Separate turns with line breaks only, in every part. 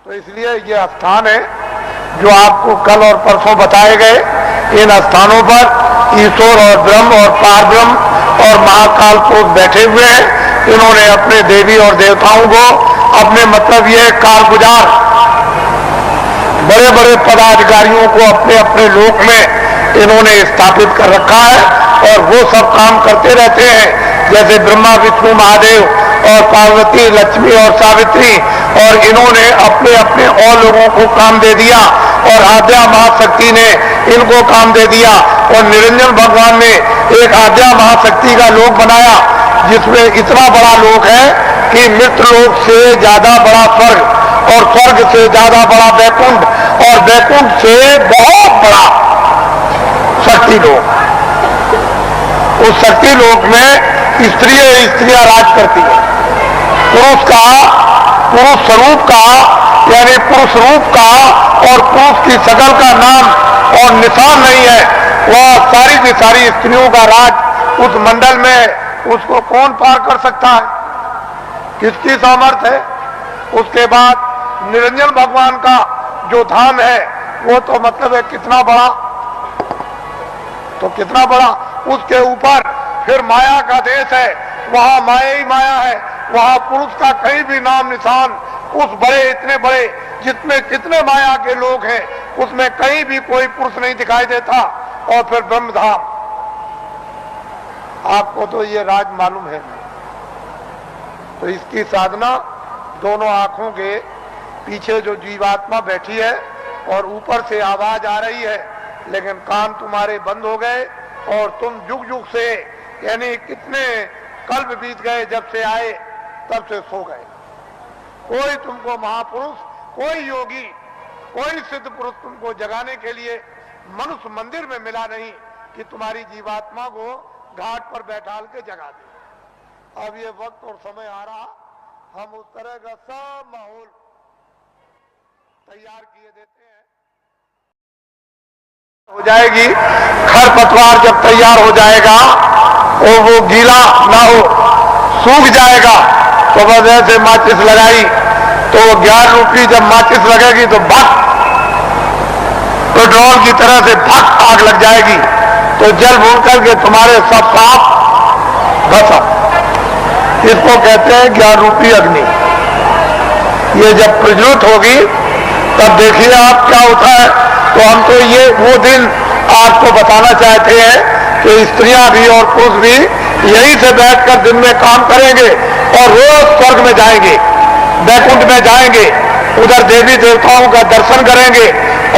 तो इसलिए ये स्थान है जो आपको कल और परसों बताए गए। इन स्थानों पर ईश्वर और ब्रह्म और पारब्रह्म और महाकाल को बैठे हुए हैं। इन्होंने अपने देवी और देवताओं को अपने मतलब ये कारगुजार बड़े बड़े पदाधिकारियों को अपने अपने लोक में इन्होंने स्थापित कर रखा है और वो सब काम करते रहते हैं। जैसे ब्रह्मा विष्णु महादेव और पार्वती लक्ष्मी और सावित्री, और इन्होंने अपने अपने और लोगों को काम दे दिया और आद्या महाशक्ति ने इनको काम दे दिया और निरंजन भगवान ने एक आद्या महाशक्ति का लोक बनाया जिसमें इतना बड़ा लोक है कि मृत्यु लोक से ज्यादा बड़ा स्वर्ग और स्वर्ग से ज्यादा बड़ा वैकुंठ और वैकुंठ से बहुत बड़ा शक्ति लोक। उस शक्ति लोक में स्त्रियां राज करती है। पुरुष स्वरूप का यानी पुरुष रूप का और पुरुष की शकल का नाम और निशान नहीं है। वह सारी की सारी स्त्रियों का राज उस मंडल में उसको कौन पार कर सकता है? किसकी सामर्थ्य है? उसके बाद निरंजन भगवान का जो धाम है वो तो मतलब है कितना बड़ा, तो कितना बड़ा। उसके ऊपर फिर माया का देश है, वहां माया ही माया है। वहां पुरुष का कहीं भी नाम निशान उस बड़े इतने बड़े जितने कितने माया के लोग हैं उसमें कहीं भी कोई पुरुष नहीं दिखाई देता। और फिर ब्रह्मधाम, आपको तो ये राज मालूम है। तो इसकी साधना दोनों आंखों के पीछे जो जीवात्मा बैठी है और ऊपर से आवाज आ रही है, लेकिन कान तुम्हारे बंद हो गए और तुम जुग जुग से यानी कितने कल्प बीत गए जब से आए तब से सो गए। कोई तुमको महापुरुष, कोई योगी, कोई सिद्ध पुरुष तुमको जगाने के लिए मनुष्य मंदिर में मिला नहीं कि तुम्हारी जीवात्मा को घाट पर बैठाल के जगा दे। अब ये वक्त और समय आ रहा, हम उस तरह का सब माहौल तैयार किए देते हैं। हो जाएगी खरपतवार जब तैयार हो जाएगा और वो गीला ना हो, सूख जाएगा, तो बस ऐसे माचिस लगाई तो 11 रुपये जब माचिस लगेगी तो भक पेट्रोल की तरह से भक आग लग जाएगी। तो जल भून करके तुम्हारे सब पाप भस्म। इसको कहते हैं 11 रुपये अग्नि। ये जब प्रज्वलित होगी तब देखिए आप क्या होता है। तो हम तो ये वो दिन आपको बताना चाहते हैं कि स्त्रियां भी और पुरुष भी यहीं से बैठकर दिन में काम करेंगे और रोज स्वर्ग में जाएंगे, वैकुंठ में जाएंगे, उधर देवी देवताओं का दर्शन करेंगे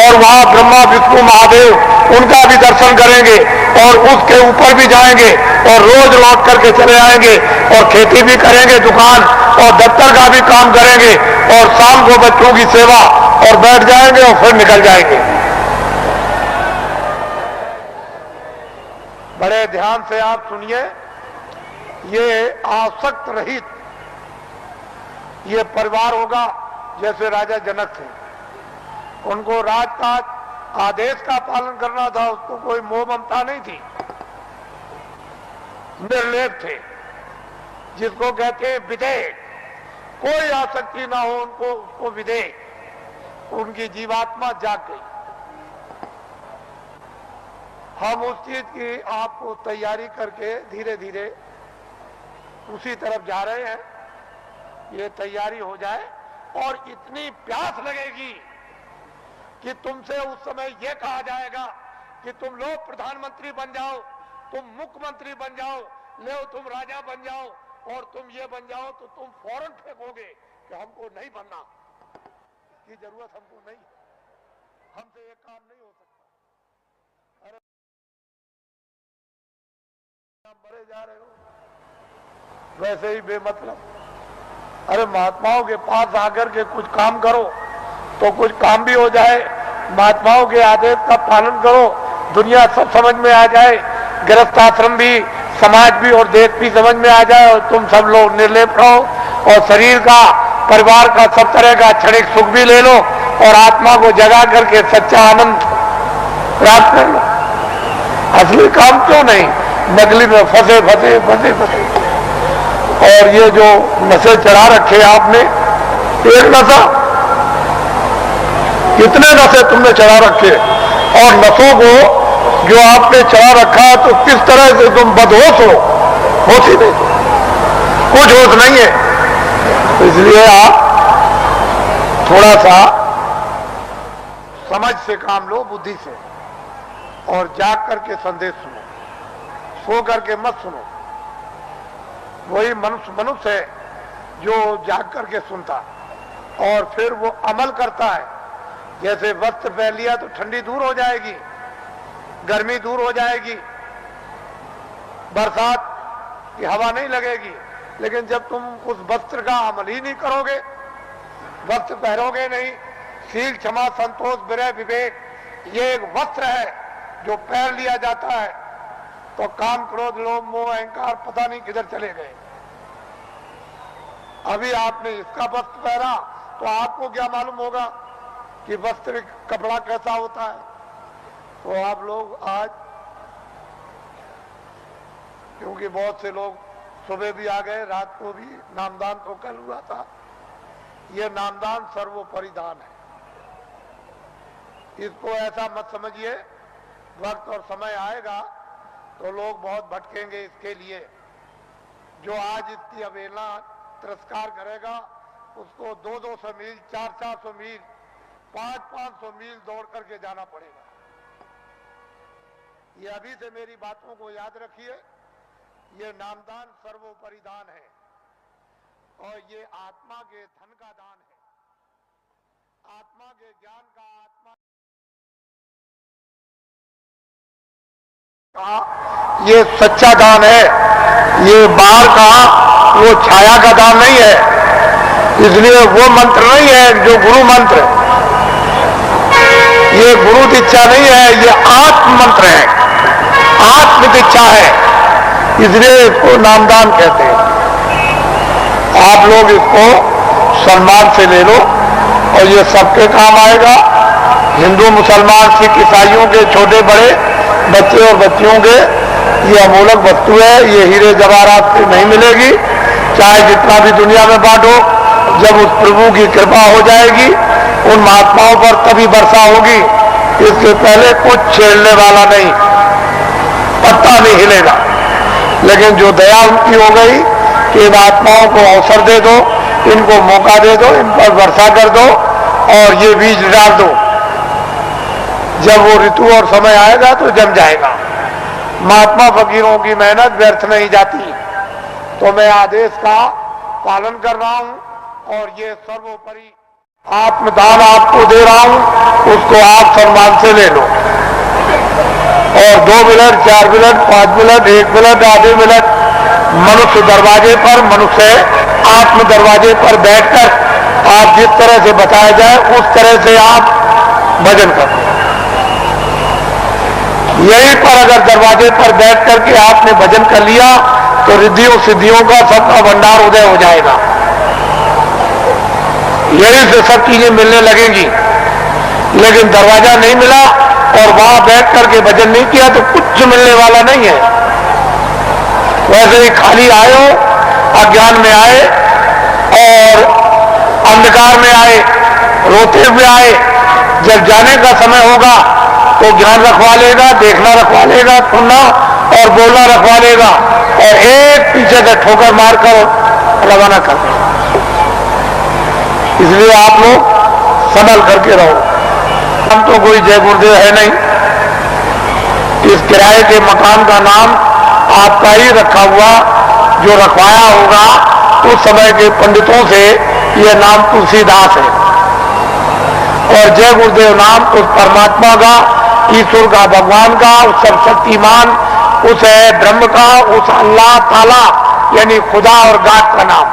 और वहां ब्रह्मा विष्णु महादेव उनका भी दर्शन करेंगे और उसके ऊपर भी जाएंगे और रोज लौट करके चले आएंगे और खेती भी करेंगे, दुकान और दफ्तर का भी काम करेंगे और शाम को बच्चों की सेवा और बैठ जाएंगे और फिर निकल जाएंगे। बड़े ध्यान से आप सुनिए, ये आसक्त रहित ये परिवार होगा जैसे राजा जनक थे। उनको राजकाज आदेश का पालन करना था, उसको कोई मोह ममता नहीं थी, निर्लेप थे, जिसको कहते हैं विधेय। कोई आसक्ति ना हो उनको, उसको विधेय। उनकी जीवात्मा जाग गई। हम उस चीज की आपको तैयारी करके धीरे धीरे उसी तरफ जा रहे हैं। ये तैयारी हो जाए और इतनी प्यास लगेगी कि तुमसे उस समय ये कहा जाएगा कि तुम लोग प्रधानमंत्री बन जाओ, तुम मुख्यमंत्री बन जाओ, ले तुम राजा बन जाओ और तुम ये बन जाओ, तो तुम फौरन फेंकोगे कि हमको नहीं बनना, की जरूरत हमको नहीं, हमसे ये काम नहीं हो सकता। अरे मरे जा रहे हो वैसे ही बेमतलब। अरे महात्माओं के पास आकर के कुछ काम करो तो कुछ काम भी हो जाए। महात्माओं के आदेश का पालन करो, दुनिया सब समझ में आ जाए, गृहस्थ आश्रम भी, समाज भी और देश भी समझ में आ जाए और तुम सब लोग निर्लेप रहो और शरीर का, परिवार का, सब तरह का क्षणिक सुख भी ले लो और आत्मा को जगा करके सच्चा आनंद प्राप्त कर लो। असली काम क्यों नहीं, नकली में फंसे फंसे फंसे फंसे। और ये जो नशे चढ़ा रखे आपने, एक नशा कितने नशे तुमने चढ़ा रखे, और नशों को जो आपने चढ़ा रखा है तो किस तरह से तुम बदहोश हो, होश ही नहीं, कुछ होश नहीं है। तो इसलिए आप थोड़ा सा समझ से काम लो, बुद्धि से, और जाग करके संदेश सुनो, सो करके मत सुनो। वही मनुष्य है जो जाग करके सुनता और फिर वो अमल करता है। जैसे वस्त्र पहन लिया तो ठंडी दूर हो जाएगी, गर्मी दूर हो जाएगी, बरसात की हवा नहीं लगेगी। लेकिन जब तुम उस वस्त्र का अमल ही नहीं करोगे, वस्त्र पहनोगे नहीं, शील क्षमा संतोष विनय विवेक ये एक वस्त्र है जो पहन लिया जाता है, तो काम क्रोध लोभ मोह अहंकार पता नहीं किधर चले गए। अभी आपने इसका वस्त्र पहना तो आपको क्या मालूम होगा कि वस्त्र कपड़ा कैसा होता है। तो आप लोग आज, क्योंकि बहुत से लोग सुबह भी आ गए, रात को भी नामदान तो कल हुआ था, ये नामदान सर्वोपरि दान है। इसको ऐसा मत समझिए, वक्त और समय आएगा तो लोग बहुत भटकेंगे इसके लिए। जो आज इसकी अवहेलना तिरस्कार करेगा उसको 200-200 मील 400-400 मील 500-500 मील दौड़ करके जाना पड़ेगा। ये अभी से मेरी बातों को याद रखिए। ये नामदान सर्वोपरि दान है और ये आत्मा के धन का दान है, आत्मा के ज्ञान का, आत्मा का ये सच्चा दान है। ये बाहर का वो छाया का दान नहीं है। इसलिए वो मंत्र नहीं है जो गुरु मंत्र, ये गुरु दीक्षा नहीं है, ये आत्म मंत्र है, आत्म दीक्षा है। इसलिए इसको नामदान कहते हैं। आप लोग इसको सम्मान से ले लो और ये सबके काम आएगा। हिंदू मुसलमान सिख ईसाइयों के छोटे बड़े बच्चे और बच्चियों के ये अमूलक वस्तु है। ये हीरे जवाहरात से नहीं मिलेगी, चाहे जितना भी दुनिया में बांटो। जब उस प्रभु की कृपा हो जाएगी उन महात्माओं पर तभी वर्षा होगी। इससे पहले कुछ छेड़ने वाला नहीं, पत्ता नहीं हिलेगा। लेकिन जो दया उनकी हो गई कि इन आत्माओं को अवसर दे दो, इनको मौका दे दो, इन पर वर्षा कर दो और ये बीज डाल दो। जब वो ऋतु और समय आएगा तो जम जाएगा। महात्मा फकीरों की मेहनत व्यर्थ नहीं जाती। तो मैं आदेश का पालन कर रहा हूं और ये सर्वोपरि आत्मदान आपको दे रहा हूं, उसको आप सम्मान से ले लो। और 2 मिनट 4 मिनट 5 मिनट 1 मिनट आधे मिनट मनुष्य दरवाजे पर, मनुष्य आत्म दरवाजे पर बैठकर आप जिस तरह से बताया जाए उस तरह से आप भजन करो। यहीं पर अगर दरवाजे पर बैठ करके आपने भजन कर लिया तो रिद्धियों सिद्धियों का सबका भंडार उदय हो जाएगा। यहीं से सब चीजें मिलने लगेंगी। लेकिन दरवाजा नहीं मिला और वहां बैठ करके भजन नहीं किया तो कुछ मिलने वाला नहीं है। वैसे ही खाली आए हो, अज्ञान में आए और अंधकार में आए, रोते हुए आए। जब जाने का समय होगा तो ज्ञान रखवा लेगा, देखना रखवा लेगा, सुनना और बोलना रखवा लेगा और एक पीछे से ठोकर मारकर रवाना कर देगा। इसलिए आप लोग संभल करके रहो। हम तो कोई जय गुरुदेव है नहीं। इस किराए के मकान का नाम आपका ही रखा हुआ, जो रखवाया होगा उस समय के पंडितों से, यह नाम तुलसीदास है। और जय गुरुदेव नाम उस परमात्मा का, ईश्वर का, भगवान का, उस सर्वशक्तिमान, उस ब्रह्म का, उस अल्लाह ताला यानी खुदा और गाद का नाम।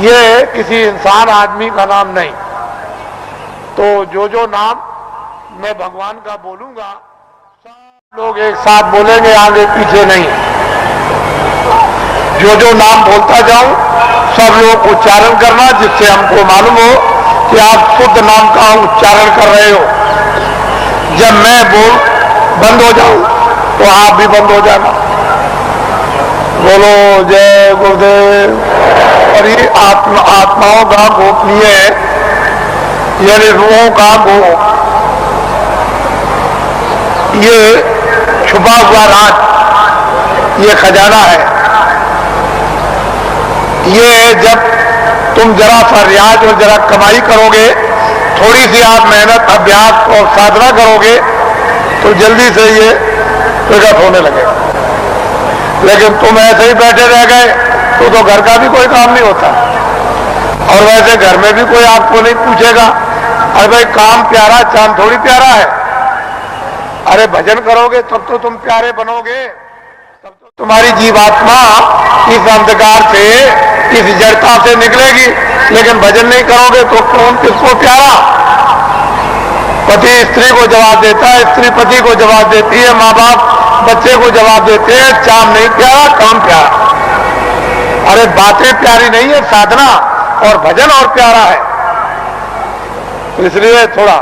ये किसी इंसान आदमी का नाम नहीं। तो जो नाम मैं भगवान का बोलूंगा सब लोग एक साथ बोलेंगे, आगे पीछे नहीं। जो नाम बोलता जाऊं सब लोग उच्चारण करना, जिससे हमको मालूम हो कि आप शुद्ध नाम का उच्चारण कर रहे हो। जब मैं बोल बंद हो जाऊं तो आप भी बंद हो जाना। बोलो जय गुरुदेव। और ये आत्माओं का गोपनीय है, यानी रूहों का मोह, ये छुपा हुआ राज, ये खजाना है। ये जब तुम जरा सा रियाज और जरा कमाई करोगे, थोड़ी सी आप मेहनत अभ्यास और साधना करोगे, तो जल्दी से ये प्रकट होने लगेगा। लेकिन तुम ऐसे ही बैठे रह गए तो घर का भी कोई काम नहीं होता, और वैसे घर में भी कोई आपको नहीं पूछेगा अरे भाई काम प्यारा, चांद थोड़ी प्यारा है। अरे भजन करोगे तब तो तुम प्यारे बनोगे, तब तो तुम्हारी जीवात्मा इस अंधकार से, इस जड़ता से निकलेगी। लेकिन भजन नहीं करोगे तो कौन किसको प्यारा? पति स्त्री को जवाब देता है, स्त्री पति को जवाब देती है, माँ बाप बच्चे को जवाब देते हैं, चांद नहीं प्यारा, काम प्यारा। अरे बातें प्यारी नहीं है, साधना और भजन और प्यारा है। तो इसलिए थोड़ा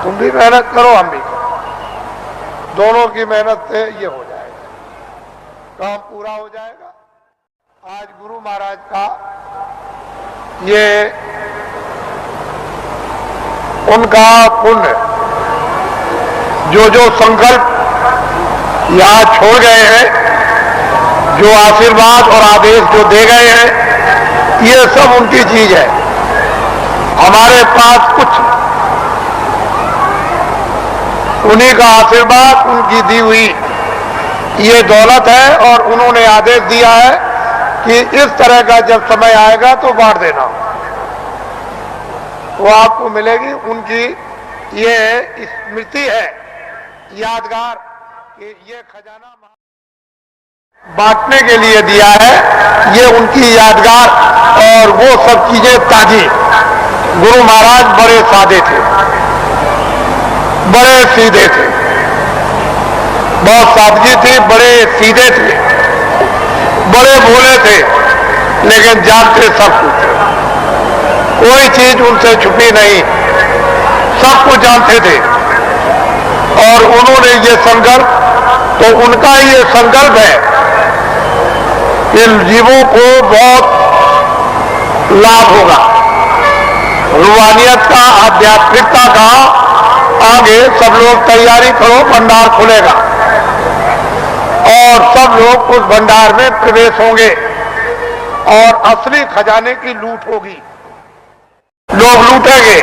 तुम भी मेहनत करो, हम भी करो, दोनों की मेहनत से ये हो जाएगा, काम पूरा हो जाएगा। आज गुरु महाराज का ये उनका पुण्य, जो संकल्प यहां छोड़ गए हैं, जो आशीर्वाद और आदेश जो दे गए हैं, ये सब उनकी चीज है। हमारे पास कुछ उन्हीं का आशीर्वाद, उनकी दी हुई ये दौलत है, और उन्होंने आदेश दिया है कि इस तरह का जब समय आएगा तो बांट देना, वो आपको मिलेगी। उनकी ये स्मृति है, यादगार, कि ये खजाना बांटने के लिए दिया है, ये उनकी यादगार। और वो सब चीजें ताजी। गुरु महाराज बड़े सादे थे, बड़े सीधे थे, बहुत सादगी थी, बड़े सीधे थे, बड़े भोले थे, लेकिन जानते सब कुछ थे। कोई चीज उनसे छुपी नहीं, सब कुछ जानते थे। और उन्होंने ये संकल्प, तो उनका ये संकल्प है, इन जीवों को बहुत लाभ होगा, रूहानियत का, आध्यात्मिकता का। आगे सब लोग तैयारी करो, भंडार खुलेगा और सब लोग उस भंडार में प्रवेश होंगे और असली खजाने की लूट होगी। लोग लूटेंगे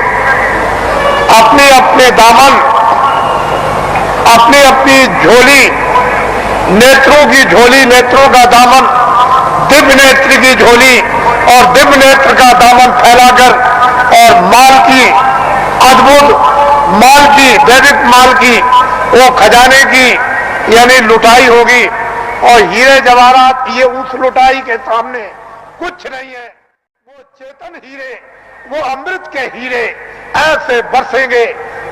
अपने अपने दामन, अपनी अपनी झोली, नेत्रों की झोली, नेत्रों का दामन, दिव्य नेत्र की झोली और दिव्य नेत्र का दामन फैलाकर, और माल की, अद्भुत माल की, दैविक माल की, वो खजाने की यानी लुटाई होगी। और हीरे जवाहरात ये उस लुटाई के सामने कुछ नहीं है। वो चेतन हीरे, वो अमृत के हीरे ऐसे बरसेंगे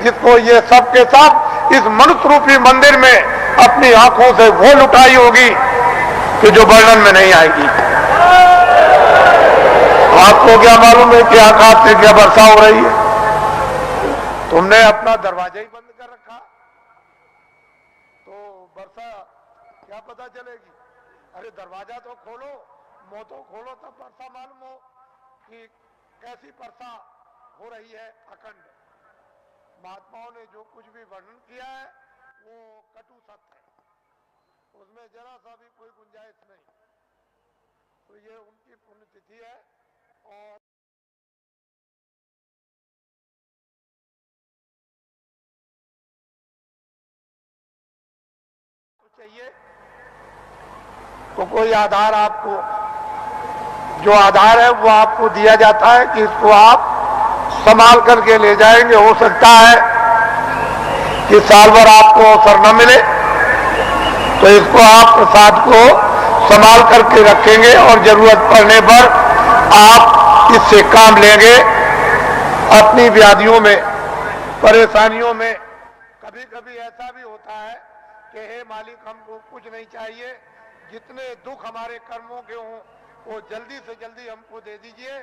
जिसको ये सब के सब इस मनुष्य रूपी मंदिर में अपनी आंखों से वो लुटाई होगी कि जो वर्णन में नहीं आएगी। आपको क्या मालूम है कि आकाश से क्या वर्षा हो रही है? तुमने अपना दरवाजा ही बंद कर रखा, तो वर्षा क्या पता चलेगी? अरे दरवाजा तो खोलो, मुंह तो खोलो, तब वर्षा मालूम हो कि कैसी वर्षा हो रही है अखंड। महात्माओं ने जो कुछ भी वर्णन किया है वो कटु सत्य है, उसमें जरा सा भी कोई गुंजाइश नहीं। तो ये उनकी पुण्यतिथि है और चाहिए तो कोई आधार आपको, जो आधार है वो आपको दिया जाता है कि इसको आप संभाल करके ले जाएंगे। हो सकता है कि साल भर आपको अवसर न मिले, तो इसको आप प्रसाद को संभाल करके रखेंगे और जरूरत पड़ने पर आप इससे काम लेंगे। अपनी व्याधियों में, परेशानियों में कभी कभी ऐसा भी होता है कि हे मालिक, हमको कुछ नहीं चाहिए, जितने दुख हमारे कर्मों के हों वो जल्दी से जल्दी हमको दे दीजिए,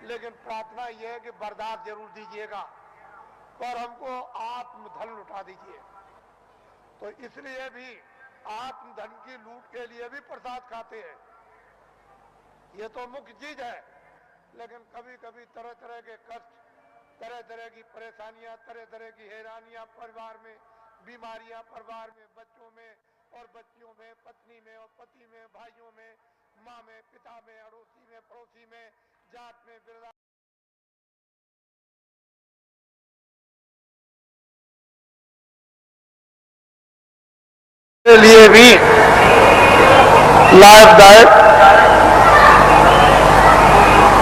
लेकिन प्रार्थना यह है कि बर्दाश्त जरूर दीजिएगा, पर हमको आत्मधन लुटा दीजिए। तो इसलिए भी आत्मधन की लूट के लिए भी प्रसाद खाते हैं, ये तो मुख्य चीज है। लेकिन कभी कभी तरह तरह के कष्ट तरह तरह की परेशानियां, तरह तरह की हैरानियां परिवार में, बीमारियां परिवार में, बच्चों में और बच्चियों में, पत्नी में और पति में, भाइयों में, माँ में, पिता में, अड़ोसी में, पड़ोसी में, जात में, बिरला के लिए भी लाभदायक,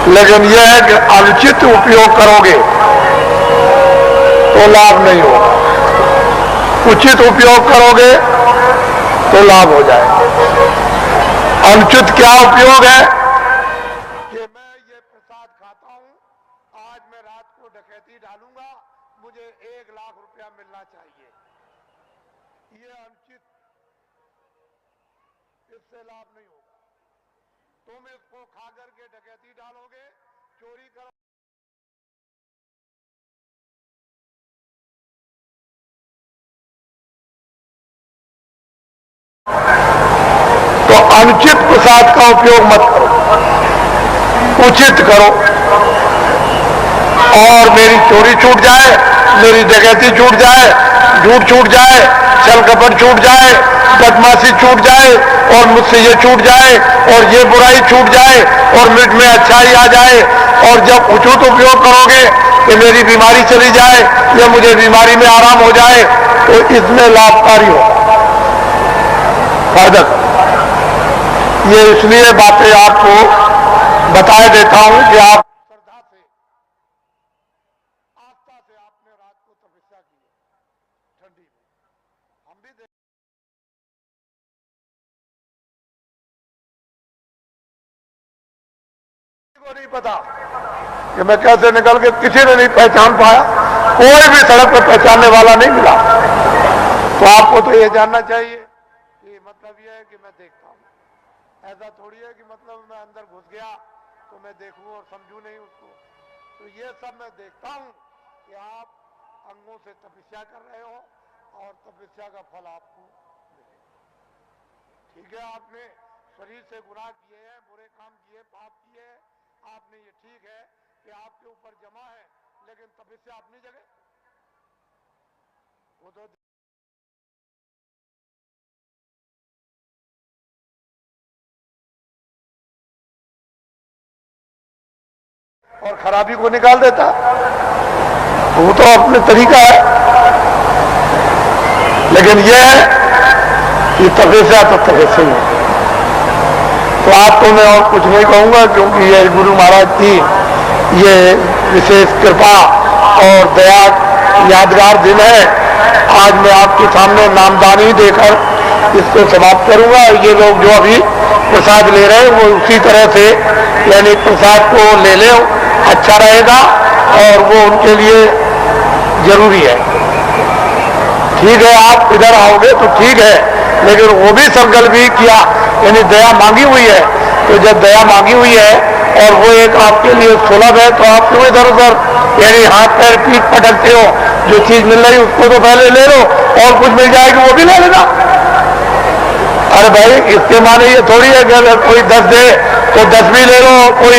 लेकिन यह है कि अनुचित उपयोग करोगे तो लाभ नहीं होगा, उचित उपयोग करोगे तो लाभ हो जाए। अनुचित क्या उपयोग है कि मैं ये प्रसाद खाता हूं, आज मैं रात को डकैती डालूंगा, मुझे 1 लाख रुपया मिलना चाहिए, ये अनुचित, इससे लाभ नहीं होगा। तुम इसको खा करके डकैती डालोगे, चोरी करो, तो अनुचित प्रसाद का उपयोग मत करो, उचित करो। और मेरी चोरी छूट जाए, मेरी डकैती छूट जाए, झूठ छूट जाए, छल कपट छूट जाए, बदमाशी छूट जाए, और मुझसे ये छूट जाए, और ये बुराई छूट जाए, और मिट में अच्छाई आ जाए। और जब उचित उपयोग करोगे कि मेरी बीमारी चली जाए या मुझे बीमारी में आराम हो जाए, तो इसमें लाभकारी हो, फायदा। ये इसलिए बातें आपको बताए देता हूं कि आप श्रद्धा से, आस्था से आपने रात को तपस्या की है ठंडी में, हम भी देख को नहीं पता कि मैं कैसे निकल के, किसी ने नहीं पहचान पाया, कोई भी सड़क पर पहचानने वाला नहीं मिला। तो आपको तो ये जानना चाहिए कि मतलब ये है कि मैं देखता हूं, ऐसा थोड़ी है कि मतलब मैं अंदर घुस गया तो मैं देखूं और समझूं नहीं उसको। तो ये सब मैं देखता हूं कि आप अंगों से तपस्या कर रहे हो और तपस्या का फल आपको मिलेगा। ठीक है, आपने शरीर से गुनाह किए हैं, बुरे काम किए, पाप किए हैं, आपने, ये ठीक है कि आपके ऊपर जमा है, लेकिन तपस्या अपनी जगह, वो तो और खराबी को निकाल देता, वो तो अपने तरीका है। लेकिन यह है कि तपस्या तो तपस्या ही है। तो आपको मैं और कुछ नहीं कहूंगा, क्योंकि ये गुरु महाराज की ये विशेष कृपा और दया यादगार दिन है। आज मैं आपके सामने नामदानी देकर इसको समाप्त करूंगा। ये लोग जो अभी प्रसाद ले रहे हैं वो उसी तरह से, यानी प्रसाद को ले ले, अच्छा रहेगा और वो उनके लिए जरूरी है। ठीक है, आप इधर आओगे तो ठीक है, लेकिन वो भी संकल्प भी किया, यानी दया मांगी हुई है। तो जब दया मांगी हुई है और वो एक आपके लिए सुलभ है, तो आप क्यों इधर उधर यानी हाथ पैर पीठ पटकते हो? जो चीज मिल रही उसको तो पहले ले लो, और कुछ मिल जाएगी वो भी ले लेना। अरे भाई, इसके माने ये थोड़ी है कि अगर कोई 10 दे तो 10 भी ले लो, कोई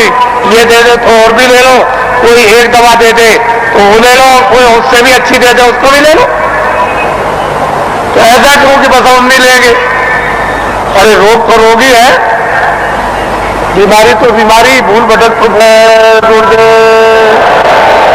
ये दे दे तो और भी ले लो, कोई एक दवा दे दे तो वो ले लो, कोई उससे भी अच्छी दे दे उसको भी ले लो। तो ऐसा क्यों कि बस हम नहीं लेंगे? अरे रोग तो रोग ही है, बीमारी तो बीमारी, भूल भटक तो